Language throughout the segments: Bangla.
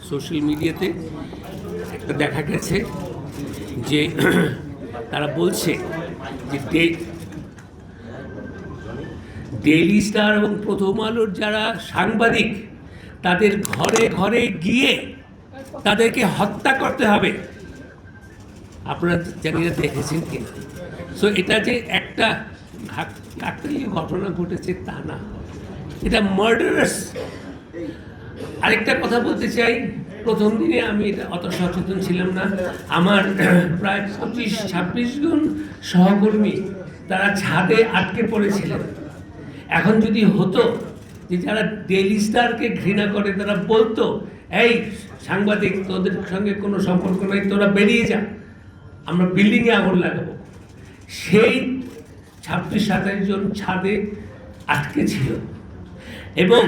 সোশ্যাল মিডিয়াতে একটা দেখা গেছে যে তারা বলছে যে ডেইলি স্টার এবং প্রথম আলোর যারা সাংবাদিক তাদের ঘরে ঘরে গিয়ে তাদেরকে হত্যা করতে হবে। আপনারা জানি না দেখেছেন কিনা। সো এটা যে একটা কাকতালীয় ঘটনা ঘটেছে তা না, এটা মার্ডারাস। আরেকটা কথা বলতে চাই, প্রথম দিনে আমি এটা অত সচেতন ছিলাম না। আমার প্রায় 25-26 জন সহকর্মী তারা ছাদে আটকে পড়েছিলেন। এখন যদি হতো যে যারা ডেইলি স্টারকে ঘৃণা করে তারা বলতো, এই সাংবাদিক তোদের সঙ্গে কোনো সম্পর্ক নাই, তোরা বেরিয়ে যা, আমরা বিল্ডিংয়ে আগুন লাগাবো, সেই 26-27 জন ছাদে আটকে ছিল এবং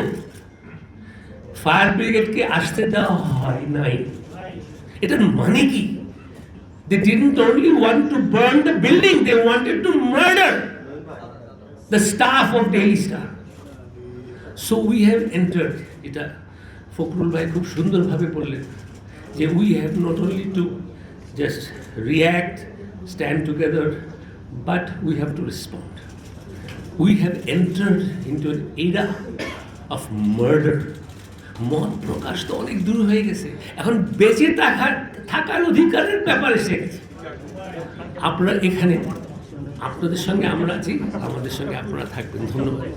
ফায়ার ব্রিগেডকে আসতে দেওয়া হয় নাই। এটার মানে কি? They didn't only want to burn the building, they wanted to murder the staff of Daily Star. So we have entered, এটা ফখরুল ভাই খুব সুন্দরভাবে বললেন যে we have not only to just react, stand together, but we have to respond. We have entered into an era of murder. মত প্রকাশ তো অনেক দূর হয়ে গেছে, এখন বেঁচে থাকার অধিকারের ব্যাপার এসে গেছে। আপনারা এখানে, আপনাদের সঙ্গে আমরা আছি, আমাদের সঙ্গে আপনারা থাকবেন। ধন্যবাদ।